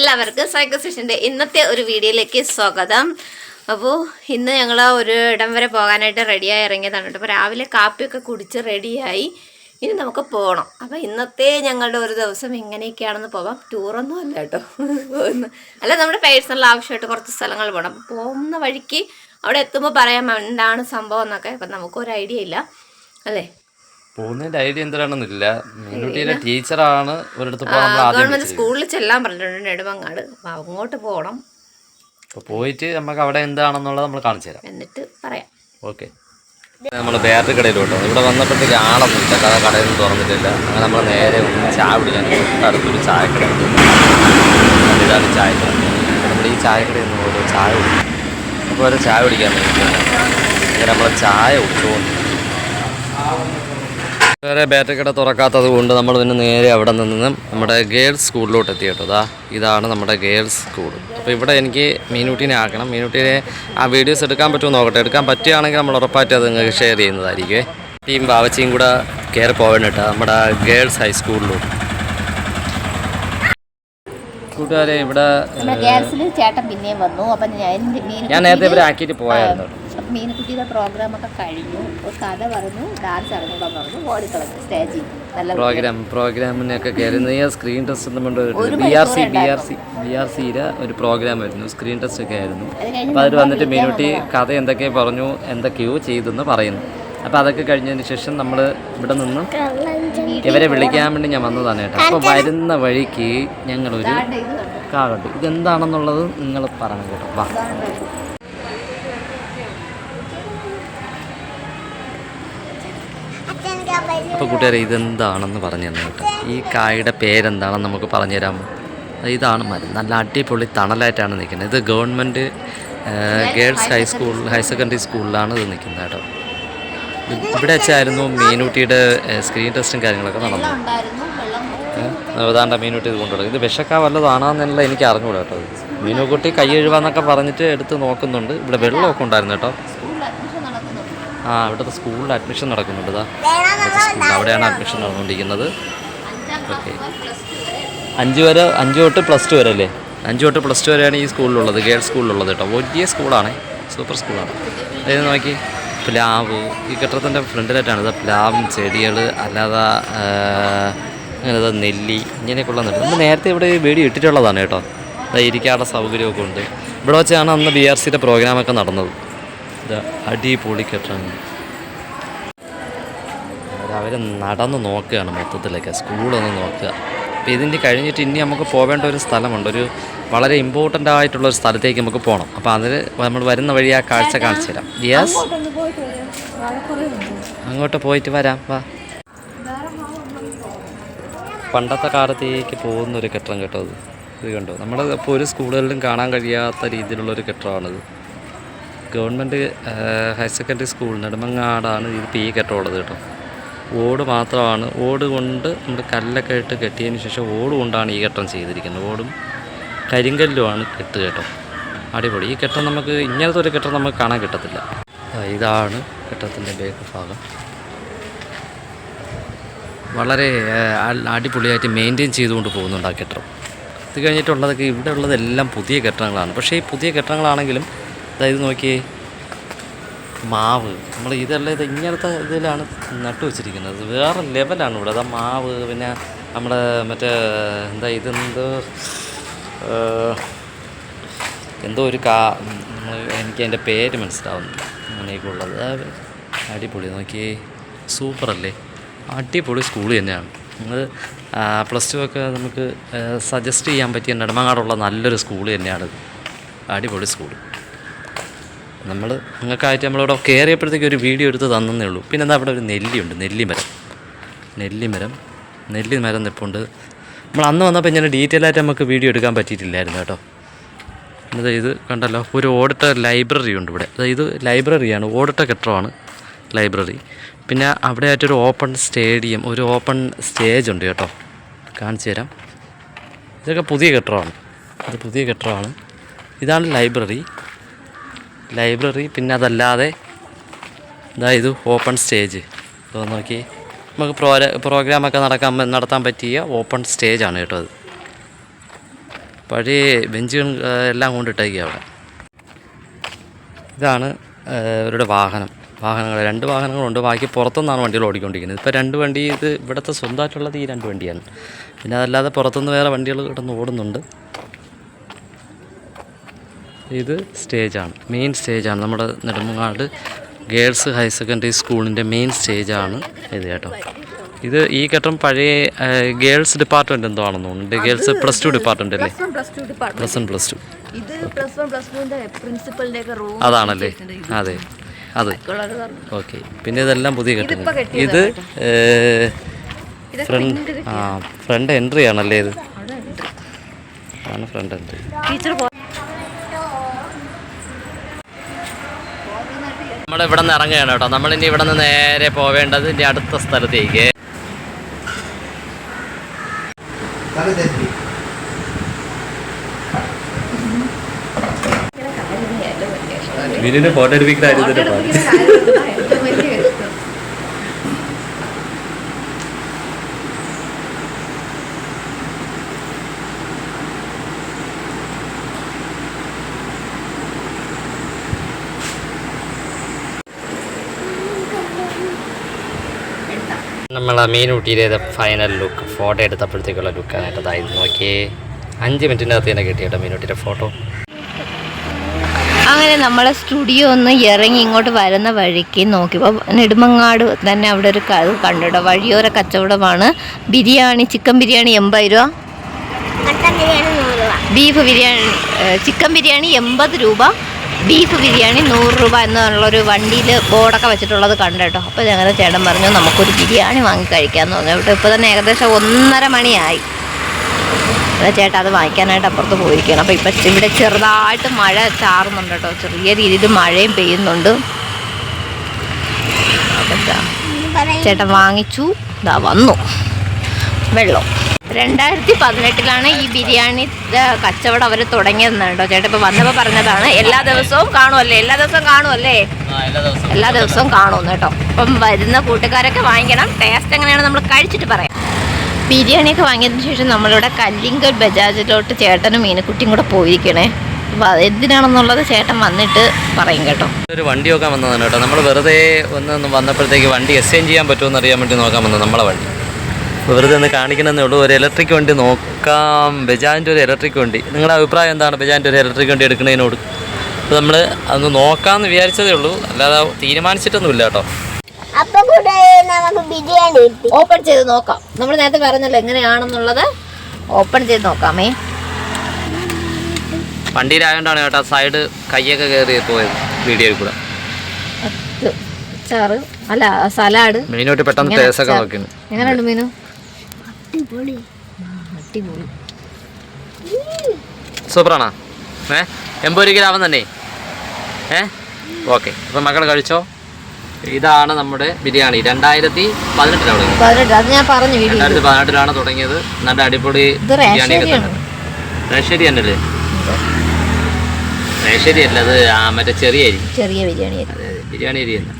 എല്ലാവർക്കും സൈക്കോ സെഷൻ്റെ ഇന്നത്തെ ഒരു വീഡിയോയിലേക്ക് സ്വാഗതം. അപ്പോൾ ഇന്ന് ഞങ്ങൾ ഒരു ഇടം വരെ പോകാനായിട്ട് റെഡിയായി ഇറങ്ങിയതാണ് കേട്ടോ. അപ്പോൾ രാവിലെ കാപ്പിയൊക്കെ കുടിച്ച് റെഡിയായി, ഇനി നമുക്ക് പോകണം. അപ്പോൾ ഇന്നത്തെ ഞങ്ങളുടെ ഒരു ദിവസം എങ്ങനെയൊക്കെയാണെന്ന് പോവാം. ടൂറൊന്നും അല്ല കേട്ടോ, അല്ല നമ്മുടെ പേഴ്സണൽ ആവശ്യമായിട്ട് കുറച്ച് സ്ഥലങ്ങൾ പോകണം. അപ്പോൾ പോകുന്ന വഴിക്ക് അവിടെ എത്തുമ്പോൾ പറയാം എന്താണ് സംഭവം എന്നൊക്കെ. അപ്പം നമുക്കൊരു ഐഡിയ ഇല്ല അല്ലേ, പോകുന്നതിന്റെ ഐഡിയ എന്താണെന്നില്ല. മീനുട്ടിയുടെ ടീച്ചറാണ് ഒരിടത്ത് ഗവൺമെന്റ് സ്കൂളിൽ ചെല്ലാൻ പറഞ്ഞിട്ടുണ്ട് നെടുമങ്ങാട്. അപ്പം അങ്ങോട്ട് പോകണം. അപ്പോൾ പോയിട്ട് നമുക്ക് അവിടെ എന്താണെന്നുള്ളത് നമ്മൾ കാണിച്ചു തരാം, എന്നിട്ട് പറയാം. ഓക്കെ. നമ്മൾ വേറൊരു കടയിലോട്ടോ. ഇവിടെ വന്നപ്പോഴത്തേക്ക് ആളൊന്നും ഇല്ല, കടയൊന്നും തുറന്നിട്ടില്ല. അങ്ങനെ നമ്മൾ നേരെ ചായ കുടിക്കാൻ അടുത്തൊരു ചായക്കട ഉണ്ട്. ഇതാണ് ചായക്കട. നമ്മൾ ഈ ചായക്കടയിൽ നിന്ന് ഓരോ ചായ കുടിക്കും. അപ്പോൾ ഓരോ ചായ കുടിക്കാൻ വേണ്ടിയിട്ടാണ് അങ്ങനെ നമ്മൾ ചായ കുടിച്ചുകൊണ്ട് വേറെ ബാറ്ററി കട തുറക്കാത്തത് കൊണ്ട് നമ്മൾ പിന്നെ നേരെ അവിടെ നിന്ന് നമ്മുടെ ഗേൾസ് സ്കൂളിലോട്ട് എത്തി കേട്ടോ. ഇതാണ് നമ്മുടെ ഗേൾസ് സ്കൂൾ. അപ്പോൾ ഇവിടെ എനിക്ക് മീനുട്ടീനെ ആക്കണം. മീനുട്ടീനെ ആ വീഡിയോസ് എടുക്കാൻ പറ്റുമോ നോക്കട്ടെ. എടുക്കാൻ പറ്റുകയാണെങ്കിൽ നമ്മൾ ഉറപ്പായിട്ട് അത് നിങ്ങൾക്ക് ഷെയർ ചെയ്യുന്നതായിരിക്കും. ടീം ബാവച്ചിയും കൂടെ കയറി പോകണം കേട്ടോ നമ്മുടെ ഗേൾസ് ഹൈസ്കൂളിലോട്ട്. കൂട്ടുകാരെ ഇവിടെ ചേട്ടൻ പിന്നെയും വന്നു. അപ്പം ഞാൻ നേരത്തെ ഇവരെ ആക്കിയിട്ട് പോയായിരുന്നു. മീനുകുട്ടിയുടെ പ്രോഗ്രാമൊക്കെ കഴിഞ്ഞു. കഥ പറഞ്ഞു, ഡാൻസ് അറിഞ്ഞൂടാൻ പറഞ്ഞു, ഓടിക്കളഞ്ഞു സ്റ്റേജിൽ. പ്രോഗ്രാമിനൊക്കെ കയറുന്ന സ്ക്രീൻ ടെസ്റ്റ് BRCയുടെ ഒരു പ്രോഗ്രാം ആയിരുന്നു. സ്ക്രീൻ ടെസ്റ്റ് ഒക്കെ ആയിരുന്നു. അപ്പോൾ അതിൽ വന്നിട്ട് മീനുട്ടി കഥ എന്തൊക്കെയോ പറഞ്ഞു, എന്തൊക്കെയോ ചെയ്തെന്ന് പറയുന്നു. അപ്പോൾ അതൊക്കെ കഴിഞ്ഞതിന് ശേഷം നമ്മൾ ഇവിടെ നിന്നും ഇവരെ വിളിക്കാൻ വേണ്ടി ഞാൻ വന്നതാണ് കേട്ടോ. അപ്പോൾ വരുന്ന വഴിക്ക് ഞങ്ങളൊരു കാറുണ്ട്. ഇതെന്താണെന്നുള്ളത് നിങ്ങൾ പറഞ്ഞു കേട്ടോ. വാ. അപ്പോൾ കൂട്ടുകാരെ ഇതെന്താണെന്ന് പറഞ്ഞു തന്നെ കേട്ടോ. ഈ കായുടെ പേരെന്താണെന്ന് നമുക്ക് പറഞ്ഞു തരാമോ? ഇതാണ് മരം. നല്ല അടിപൊളി തണലായിട്ടാണ് നിൽക്കുന്നത്. ഇത് ഗവൺമെൻറ് ഗേൾസ് ഹയർ സെക്കൻഡറി സ്കൂളിലാണ് ഇത് നിൽക്കുന്നത് കേട്ടോ. ഇവിടെ വെച്ചായിരുന്നു മീനുട്ടിയുടെ സ്ക്രീൻ ടെസ്റ്റും കാര്യങ്ങളൊക്കെ നടന്നു. അതാണ്ട മീനുട്ടി ഇത് കൊണ്ടുപോകും. ഇത് വിഷക്കാ വല്ലതാണെന്നുള്ള എനിക്ക് അറിഞ്ഞൂടാ കേട്ടോ. മീനുകുട്ടി കൈ എഴുവാന്നൊക്കെ പറഞ്ഞിട്ട് എടുത്ത് നോക്കുന്നുണ്ട്. ഇവിടെ വെള്ളമൊക്കെ ഉണ്ടായിരുന്നു കേട്ടോ. ഇവിടുത്തെ സ്കൂളിൽ അഡ്മിഷൻ നടക്കുന്നുണ്ട്. സ്കൂളിൽ അവിടെയാണ് അഡ്മിഷൻ നടന്നുകൊണ്ടിരിക്കുന്നത്. ഓക്കെ. 5 തൊട്ട് +2 വരെ അല്ലേ? 5 തൊട്ട് +2 വരെയാണ് ഈ സ്കൂളിലുള്ളത്, ഗേൾസ് സ്കൂളിലുള്ളത് കേട്ടോ. വലിയ സ്കൂളാണ്, സൂപ്പർ സ്കൂളാണ്. അതായത് നോക്കി പ്ലാവ് ഈ കെട്ടിടത്തിൻ്റെ ഫ്രണ്ടിലായിട്ടാണ്. ഇത് പ്ലാവും ചെടികൾ അല്ലാതെ അങ്ങനെ നെല്ലി ഇങ്ങനെയൊക്കെയുള്ള നെല്ല്. നമ്മൾ നേരത്തെ ഇവിടെ വീഡിയോ ഇട്ടിട്ടുള്ളതാണ് കേട്ടോ. അത് ഇരിക്കാനുള്ള സൗകര്യമൊക്കെ ഉണ്ട്. ഇവിടെ വെച്ചാണ് അന്ന് BRCയുടെ പ്രോഗ്രാമൊക്കെ നടന്നത്. അടിപൊളി കെട്ടിടം. അവർ നടന്ന് നോക്കുകയാണ് മൊത്തത്തിലൊക്കെ, സ്കൂളൊന്ന് നോക്കുക. അപ്പോൾ ഇതിൻ്റെ കഴിഞ്ഞിട്ട് ഇനി നമുക്ക് പോവേണ്ട ഒരു സ്ഥലമുണ്ട്. ഒരു വളരെ ഇമ്പോർട്ടൻ്റ് ആയിട്ടുള്ളൊരു സ്ഥലത്തേക്ക് നമുക്ക് പോകണം. അപ്പോൾ അതിൽ നമ്മൾ വരുന്ന വഴി ആ കാഴ്ച കാണിച്ചു തരാം. യെസ്, അങ്ങോട്ട് പോയിട്ട് വരാം. വാ. പണ്ടത്തെ കാലത്തേക്ക് പോകുന്നൊരു കെട്ടിടം കേട്ടോ. ഇത് കണ്ടോ, നമ്മുടെ ഇപ്പോൾ ഒരു സ്കൂളുകളിലും കാണാൻ കഴിയാത്ത രീതിയിലുള്ളൊരു കെട്ടിടമാണിത്. ഗവൺമെൻറ് ഹയർ സെക്കൻഡറി സ്കൂൾ നെടുമങ്ങാടാണ് ഇതിപ്പോൾ ഈ കെട്ടിടമുള്ളത് കേട്ടോ. ഓട് മാത്രമാണ്, ഓട് കൊണ്ട് നമ്മുടെ കല്ലൊക്കെ ഇട്ട് കെട്ടിയതിന് ശേഷം ഓട് കൊണ്ടാണ് ഈ കെട്ടിടം ചെയ്തിരിക്കുന്നത്. ഓടും കരിങ്കല്ലുമാണ് കെട്ട് കേട്ടോ. അടിപൊളി. ഈ കെട്ടിടം നമുക്ക് ഇങ്ങനത്തെ ഒരു കെട്ടിടം നമുക്ക് കാണാൻ കിട്ടത്തില്ല. ഇതാണ് കെട്ടിടത്തിൻ്റെ ബാക്ക് ഭാഗം. വളരെ അടിപൊളിയായിട്ട് മെയിൻറ്റെയിൻ ചെയ്തുകൊണ്ട് പോകുന്നുണ്ട് ആ കെട്ടിടം. ഇത് കഴിഞ്ഞിട്ടുള്ളതൊക്കെ ഇവിടെ ഉള്ളതെല്ലാം പുതിയ കെട്ടിടങ്ങളാണ്. പക്ഷേ ഈ പുതിയ കെട്ടിടങ്ങളാണെങ്കിലും അതായത് നോക്കിയേ, മാവ് നമ്മൾ ഇതെല്ലാം ഇത് ഇങ്ങനത്തെ ഇതിലാണ് നട്ടു വെച്ചിരിക്കുന്നത്. വേറെ ലെവലാണ് ഇവിടെ. അതാ മാവ്, പിന്നെ നമ്മുടെ മറ്റേ എന്തോ ഒരു എനിക്ക് അതിൻ്റെ പേര് മനസ്സിലാവുന്നില്ല. അങ്ങനെയൊക്കെയുള്ളത് അടിപൊളി. നോക്കിയേ, സൂപ്പറല്ലേ, അടിപൊളി സ്കൂൾ തന്നെയാണ്. നിങ്ങൾ +2 ഒക്കെ നമുക്ക് സജസ്റ്റ് ചെയ്യാൻ പറ്റിയ നെടുമങ്ങാടുള്ള നല്ലൊരു സ്കൂൾ തന്നെയാണ്. അടിപൊളി സ്കൂൾ. നിങ്ങൾക്കായിട്ട് നമ്മളിവിടെ കയറിയപ്പോഴത്തേക്ക് ഒരു വീഡിയോ എടുത്ത് തന്നേ ഉള്ളൂ. പിന്നെ എന്താ അവിടെ ഒരു നെല്ലിയുണ്ട്, നെല്ലിമരം നിൽപ്പുണ്ട്. നമ്മൾ അന്ന് വന്നപ്പോൾ ഇങ്ങനെ ഡീറ്റെയിൽ ആയിട്ട് നമുക്ക് വീഡിയോ എടുക്കാൻ പറ്റിയിട്ടില്ലായിരുന്നു കേട്ടോ. ഇത് കണ്ടല്ലോ, ഒരു ഓടിട്ട ലൈബ്രറി ഉണ്ട് ഇവിടെ. ഇത് ലൈബ്രറിയാണ്, ഓടിട്ട കെട്ടിടമാണ് ലൈബ്രറി. പിന്നെ അവിടെ ആയിട്ടൊരു ഓപ്പൺ സ്റ്റേഡിയം, ഒരു ഓപ്പൺ സ്റ്റേജ് ഉണ്ട് കേട്ടോ. കാണിച്ചു തരാം. ഇതൊക്കെ പുതിയ കെട്ടിടമാണ്. ഇതാണ് ലൈബ്രറി. പിന്നെ അതല്ലാതെ ഇത് ഓപ്പൺ സ്റ്റേജ്. അപ്പോൾ നോക്കി നമുക്ക് പ്രോഗ്രാമൊക്കെ നടത്താൻ പറ്റിയ ഓപ്പൺ സ്റ്റേജാണ് കേട്ടോ അത്. പഴയ ബെഞ്ചുകൾ എല്ലാം കൊണ്ടിട്ടേക്കുക അവിടെ. ഇതാണ് ഇവരുടെ വാഹനങ്ങൾ. 2 വാഹനങ്ങളുണ്ട്. ബാക്കി പുറത്തുനിന്നാണ് വണ്ടികൾ ഓടിക്കൊണ്ടിരിക്കുന്നത്. ഇപ്പോൾ 2 വണ്ടി ഇത് ഇവിടുത്തെ സ്വന്തമായിട്ടുള്ളത് ഈ 2 വണ്ടിയാണ്. പിന്നെ അതല്ലാതെ പുറത്തുനിന്ന് വേറെ വണ്ടികൾ കിടന്ന് ഓടുന്നുണ്ട്. ഇത് സ്റ്റേജാണ്, മെയിൻ സ്റ്റേജാണ്. നമ്മുടെ നെടുമങ്ങാട് ഗേൾസ് ഹയർ സെക്കൻഡറി സ്കൂളിൻ്റെ മെയിൻ സ്റ്റേജാണ് ഇത് കേട്ടോ. ഇത് ഈ ഘട്ടം പഴയ ഗേൾസ് ഡിപ്പാർട്ട്മെൻറ്റ് എന്തോ ആണെന്ന് തോന്നുന്നുണ്ട്. ഗേൾസ് +2 ഡിപ്പാർട്ട്മെൻറ്റ് അല്ലേ? +1 അതാണല്ലേ? അതെ അതെ, ഓക്കെ. പിന്നെ ഇതെല്ലാം പുതിയ കെട്ടിടം. ഇത് ഫ്രണ്ട് എൻട്രി ആണല്ലേ? ഇത് ആണ് ഫ്രണ്ട് എൻട്രി. നമ്മളിവിടെ നിന്ന് ഇറങ്ങുകയാണ് കേട്ടോ. നമ്മളിനി ഇവിടെ നിന്ന് നേരെ പോവേണ്ടത് ഇനി അടുത്ത സ്ഥലത്തേക്ക്. വീടിന് ഫോട്ടോ എടുപ്പിക്കുന്ന നമ്മളെ മീനൂട്ടിയിലെ ഫൈനൽ ലുക്ക് ഫോട്ടോ എടുത്തപ്പോഴത്തേക്കുള്ള ലുക്കാണ് ഇതായിരുന്നു. നോക്കിയേ, 5 മിനിറ്റിനകത്ത് തന്നെ കിട്ടി കേട്ടോ മീനൂട്ടിയുടെ ഫോട്ടോ. അങ്ങനെ നമ്മളെ സ്റ്റുഡിയോ ഒന്ന് ഇറങ്ങി ഇങ്ങോട്ട് വരുന്ന വഴിക്ക് നോക്കിയപ്പോൾ നെടുമങ്ങാട് തന്നെ അവിടെ ഒരു കണ്ടിട്ടോ, വഴിയോര കച്ചവടമാണ്. ബിരിയാണി, ചിക്കൻ ബിരിയാണി 80 രൂപ, ബീഫ് ബിരിയാണി, ചിക്കൻ ബിരിയാണി 80 രൂപ, ബീഫ് ബിരിയാണി 100 രൂപ എന്നുള്ളൊരു വണ്ടിയിൽ ബോർഡൊക്കെ വെച്ചിട്ടുള്ളത് കണ്ടോ. അപ്പോൾ ഞങ്ങളുടെ ചേട്ടൻ പറഞ്ഞു നമുക്കൊരു ബിരിയാണി വാങ്ങി കഴിക്കാമെന്ന് പറഞ്ഞു കേട്ടോ. ഇപ്പോൾ തന്നെ ഏകദേശം 1:30 മണിയായി. അതെ ചേട്ടാ, അത് വാങ്ങിക്കാനായിട്ട് അപ്പുറത്ത് പോയിരിക്കുകയാണ്. അപ്പോൾ ഇപ്പം ഇവിടെ ചെറുതായിട്ട് മഴ ചാറുന്നുണ്ട് കേട്ടോ, ചെറിയ രീതിയിൽ മഴയും പെയ്യുന്നുണ്ട്. അപ്പം ചേട്ടൻ വാങ്ങിച്ചു, ഇതാ വന്നു വെള്ളം. 2018 ഈ ബിരിയാണി കച്ചവടം അവർ തുടങ്ങിയതെന്ന് കേട്ടോ. ചേട്ടൻ ഇപ്പോൾ വന്നപ്പോൾ പറഞ്ഞതാണ്. എല്ലാ ദിവസവും കാണുമല്ലേ? എല്ലാ ദിവസവും കാണുമെന്ന് കേട്ടോ. അപ്പം വരുന്ന കൂട്ടുകാരൊക്കെ വാങ്ങിക്കണം. ടേസ്റ്റ് എങ്ങനെയാണ് നമ്മൾ കഴിച്ചിട്ട് പറയാം. ബിരിയാണിയൊക്കെ വാങ്ങിയതിന് ശേഷം നമ്മളിവിടെ കല്ലിങ്കൽ ബജാജിലോട്ട് ചേട്ടനും മീനക്കുട്ടിയും കൂടെ പോയിരിക്കണേ. അപ്പോൾ എന്തിനാണെന്നുള്ളത് ചേട്ടൻ വന്നിട്ട് പറയും കേട്ടോ. ഒരു വണ്ടി നോക്കാൻ വന്നതാണ് കേട്ടോ. നമ്മൾ വെറുതെ വന്നപ്പോഴത്തേക്ക് വണ്ടി എക്സ്ചേഞ്ച് ചെയ്യാൻ പറ്റുമെന്ന് അറിയാൻ വേണ്ടി നോക്കാൻ വന്നത് നമ്മളെ വണ്ടി. വെറുതെ ഒന്ന് കാണിക്കണമെന്നേ ഉള്ളൂ. ഒരു ഇലക്ട്രിക് വണ്ടി നോക്കാം, ബജാജിൻ്റെ ഒരു ഇലക്ട്രിക് വണ്ടി. നിങ്ങളുടെ അഭിപ്രായം എന്താണ് ബജാജിൻ്റെ ഒരു ഇലക്ട്രിക് വണ്ടി എടുക്കുന്നതിനോട്? അപ്പോൾ നമ്മൾ അതൊന്ന് നോക്കാമെന്ന് വിചാരിച്ചതേ ഉള്ളൂ, അല്ലാതെ തീരുമാനിച്ചിട്ടൊന്നുമില്ല കേട്ടോ. ഓപ്പൺ ചെയ്ത് നോക്കാം. നമ്മൾ നേരത്തെ പറഞ്ഞല്ലോ എങ്ങനെയാണെന്നുള്ളത്. ഓപ്പൺ ചെയ്ത് നോക്കാമേ. വണ്ടിയിലായതുകൊണ്ടാണ് കേട്ടോ സൈഡ് കയ്യൊക്കെ കയറി പോയത് വീഡിയോയിൽ കൂടെ. അച്ചാറ് അല്ല സലാഡ്. മീനോട്ട് പെട്ടെന്ന് ടേസ്റ്റൊക്കെ നോക്കുന്നു. എങ്ങനെയുണ്ട് മീനു? അടിപൊളി. സൂപ്പറാണോ? 80 ഗ്രാം തന്നെ. ഓക്കെ, അപ്പം മക്കൾ കഴിച്ചോ. ഇതാണ് നമ്മുടെ ബിരിയാണി. 2018 തുടങ്ങിയത്. നല്ല അടിപൊളി ബിരിയാണിയൊക്കെ തന്നെ. റേഷരി തന്നെയല്ലേ? റേഷരി അല്ല, അത് മറ്റേ ചെറിയ അരി, ചെറിയ ബിരിയാണി. അതെ അതെ, ബിരിയാണി അരി തന്നെ.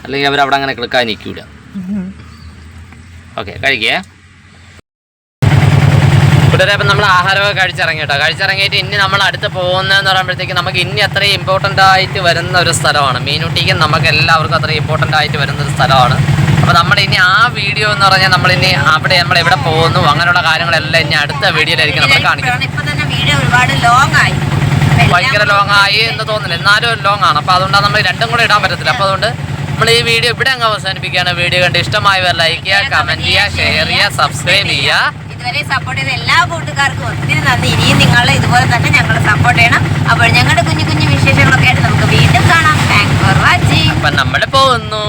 അല്ലെങ്കിൽ അവരവിടെ അങ്ങനെ കിടക്കാൻ നിൽക്കൂല. ഓക്കെ, കഴിക്കേ. കൂട്ടുകാരെ, അപ്പം നമ്മൾ ആഹാരമൊക്കെ കഴിച്ചിറങ്ങി കേട്ടോ. കഴിച്ചിറങ്ങിയിട്ട് ഇനി നമ്മൾ അടുത്ത് പോകുന്നതെന്ന് പറയുമ്പോഴത്തേക്ക് നമുക്ക് ഇനി അത്രയും ഇമ്പോർട്ടൻ്റ് ആയിട്ട് വരുന്ന ഒരു സ്ഥലമാണ്. മീനൂട്ടിക്കും നമുക്ക് എല്ലാവർക്കും അത്രയും ഇമ്പോർട്ടൻ്റ് ആയിട്ട് വരുന്ന ഒരു സ്ഥലമാണ്. അപ്പോൾ നമ്മൾ ഇനി ആ വീഡിയോ എന്ന് പറഞ്ഞാൽ നമ്മളിനി അവിടെ നമ്മൾ എവിടെ പോകുന്നു അങ്ങനെയുള്ള കാര്യങ്ങളെല്ലാം ഇനി അടുത്ത വീഡിയോയിലായിരിക്കും നമ്മൾ കാണിക്കുന്നത്. ഇപ്പം തന്നെ വീഡിയോ ഒരുപാട് ലോങ് ആയി, ഭയങ്കര ലോങ് ആയി എന്ന് തോന്നുന്നില്ല, എന്നാലും ലോങ് ആണ്. അപ്പോൾ അതുകൊണ്ടാണ് നമ്മൾ രണ്ടും കൂടെ ഇടാൻ പറ്റത്തില്ല. അപ്പോൾ അതുകൊണ്ട് നമ്മൾ ഈ വീഡിയോ ഇവിടെ അങ്ങ് അവസാനിപ്പിക്കുകയാണ്. വീഡിയോ കണ്ട് ഇഷ്ടമായവർ ലൈക്ക് ചെയ്യുക, കമൻറ്റ് ചെയ്യുക, ഷെയർ ചെയ്യുക, സബ്സ്ക്രൈബ് ചെയ്യുക. ഇതുവരെ സപ്പോർട്ട് ചെയ്ത എല്ലാ കൂട്ടുകാർക്കും ഒത്തിരി നന്ദി. ഇനിയും നിങ്ങൾ ഇതുപോലെ തന്നെ ഞങ്ങൾ സപ്പോർട്ട് ചെയ്യണം. അപ്പോൾ ഞങ്ങളുടെ കുഞ്ഞു കുഞ്ഞു വിശേഷങ്ങളൊക്കെ ആയിട്ട് നമുക്ക് വീണ്ടും കാണാം. Thanks for watching. അപ്പം നമ്മൾ പോകുന്നു.